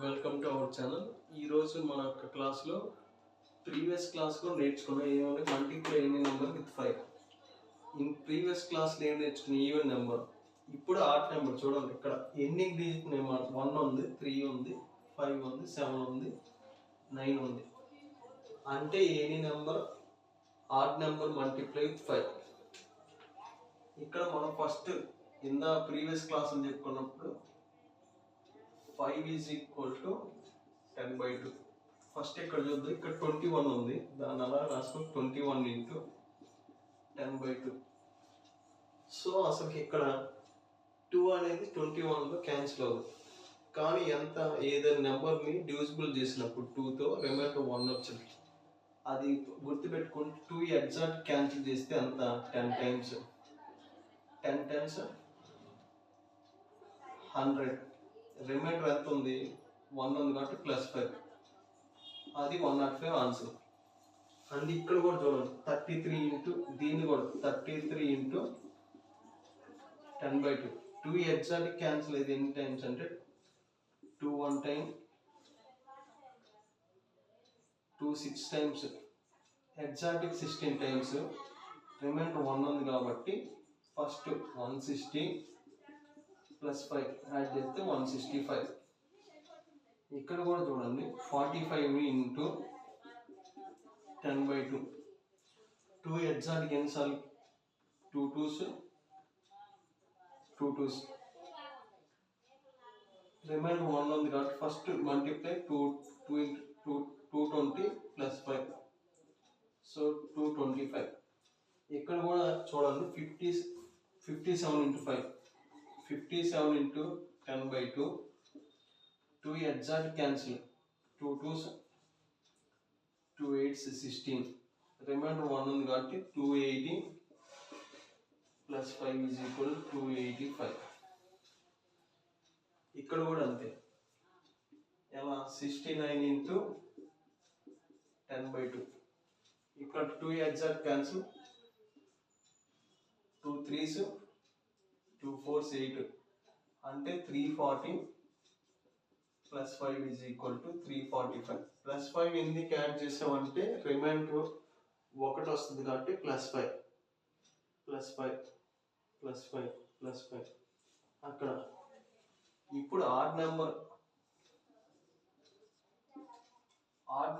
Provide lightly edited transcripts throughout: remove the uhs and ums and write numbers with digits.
Welcome to our channel. ఈరోజు మన క్లాస్లో ప్రీవియస్ క్లాస్లో నేర్చుకున్న ఏమంటే multiply any number with 5. Previous క్లాస్లో ఏం నేర్చుకున్న ఈవెన్ నెంబర్, ఇప్పుడు ఆడ్ నెంబర్. చూడండి ఇక్కడ ఎన్ని డిజిట్ నెంబర్ 1 ఉంది, 3 ఉంది, 5 ఉంది, 7 ఉంది, 9 ఉంది. అంటే any number odd number multiply with 5. ఇక్కడ మనం ఫస్ట్ ప్రీవియస్ క్లాసులు చెప్పుకున్నప్పుడు 5 ఈజ్ ఈక్వల్ టు 10/2. ఫస్ట్ ఇక్కడ చూద్దాం, ఇక్కడ 21 ఉంది, దాని అలా రాసుకుని 21 ఇంటూ 10/2. సో అసలు ఇక్కడ 2 అనేది 21లో క్యాన్సిల్ అవుతుంది. కానీ ఏదైనా నెంబర్ని డివిజిబుల్ చేసినప్పుడు 2తో రిమైండర్ 1 వచ్చింది. అది గుర్తుపెట్టుకుని 2 ఎగ్జాక్ట్ క్యాన్సిల్ చేస్తే అంత 10 టైమ్స్ 100. రిమైండర్ ఎంత ఉంది, 1 ఉంది కాబట్టి +5, అది 105 ఆన్సర్. అండ్ ఇక్కడ కూడా చూడండి 33 ఇంటూ దీన్ని కూడా 33 ఇంటూ 10/2. 2 ఎగ్జాక్ట్ క్యాన్సిల్ అయితే ఎన్ని టైమ్స్ అంటే 2 1 time, 2 6 times, exact 16 times. Reminder 1 ఉంది కాబట్టి ఫస్ట్ 160 +5 యాడ్ చేస్తే 165. ఇక్కడ కూడా చూడండి 45 ఇంటూ 10/2. 2 ఎగ్జాక్ట్ ఎన్నిసార్లు, 2 2s, 2 2s. రిమైండర్ 1 ఉంది కాబట్టి ఫస్ట్ మల్టిప్లై 220 +5, సో 225. ఇక్కడ కూడా చూడండి 57 into 5, 57 into 10/2. 2 exact cancel, 2 2s, 2 8s 16. Reminder 1 ఉంది కాబట్టి 280 +5 ఈజ్ ఈక్వల్ 285. ఇక్కడ కూడా అంతే, ఎలా 69 ఇంటూ 10/2. ఇక్కడ 2 ఎగ్జాక్ట్ క్యాన్సిల్, 2 3s, 2 4s 8, అంటే 340 +5 ఈజ్ ఈక్వల్ టు 345. +5 ఎందుకు యాడ్ చేసామంటే రిమైండర్ 1 వస్తుంది కాబట్టి +5 అక్కడ. ఇప్పుడు ఆడ్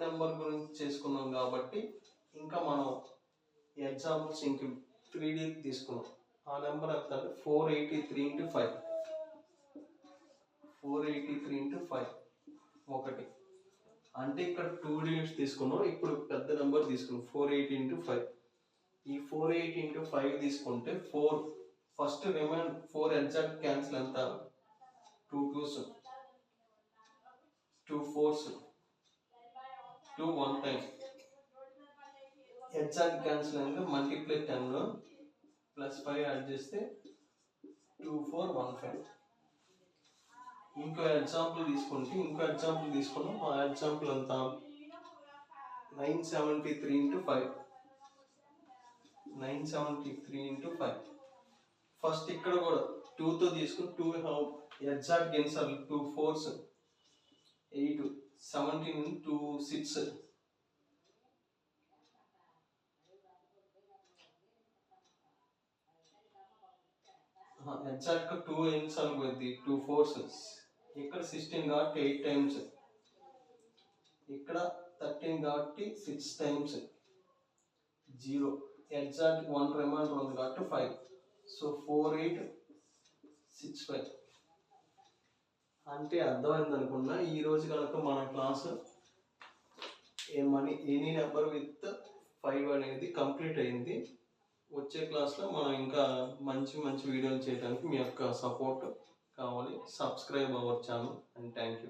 నెంబర్ గురించి చేసుకున్నాం కాబట్టి ఇంకా మనం ఎగ్జాంపుల్స్ ఇంక 3D తీసుకున్నాం. ఆ నెంబర్ ఎంత అంటే 483 ఇంటూ 5, 483 ఇంటూ 5 1. అంటే ఇక్కడ 2 డిజిట్స్ తీసుకున్నాం. ఇప్పుడు పెద్ద నెంబర్ తీసుకున్నాం 480 ఇంటూ 5. ఈ 480 ఇంటూ 5 తీసుకుంటే 4 ఫస్ట్ రిమైండ్ 4 ఎగ్జాక్ట్ క్యాన్సిల్ ఎంత, 2 2s, 2 4s, 2 1 time. Exact cancel అంటే మల్టిప్లై 10లో +5 యాడ్ చేస్తే 2415. ఇంకో ఎగ్జాంపుల్ తీసుకున్నాం. ఆ ఎగ్జాంపుల్ అంతా 973 ఇంటూ 5, 973 ఇంటూ 5. ఫస్ట్ ఇక్కడ కూడా 2తో తీసుకుని 2 ఎగ్జాక్ట్ ఎన్నిసార్లు, 2 4s 8, 17 ఇంటూ 6, ఎగ్జాక్ట్ 2 ఎన్నిసార్లు పోయింది, 2 4s. ఇక్కడ 16 కాబట్టి 8 టైమ్స్, ఇక్కడ 13 కాబట్టి 6 టైమ్స్, 0. ఎగ్జాక్ట్ 1 రిమైండర్ ఉంది కాబట్టి 5, సో 4865. అంటే అర్థమైంది అనుకున్నా. ఈరోజు కనుక మన క్లాసు ఎనీ నెంబర్ విత్ 5 అనేది కంప్లీట్ అయింది. వచ్చే క్లాస్లో మనం ఇంకా మంచి వీడియోలు చేయడానికి మీ యొక్క సపోర్ట్ కావాలి. Subscribe our channel and thank you.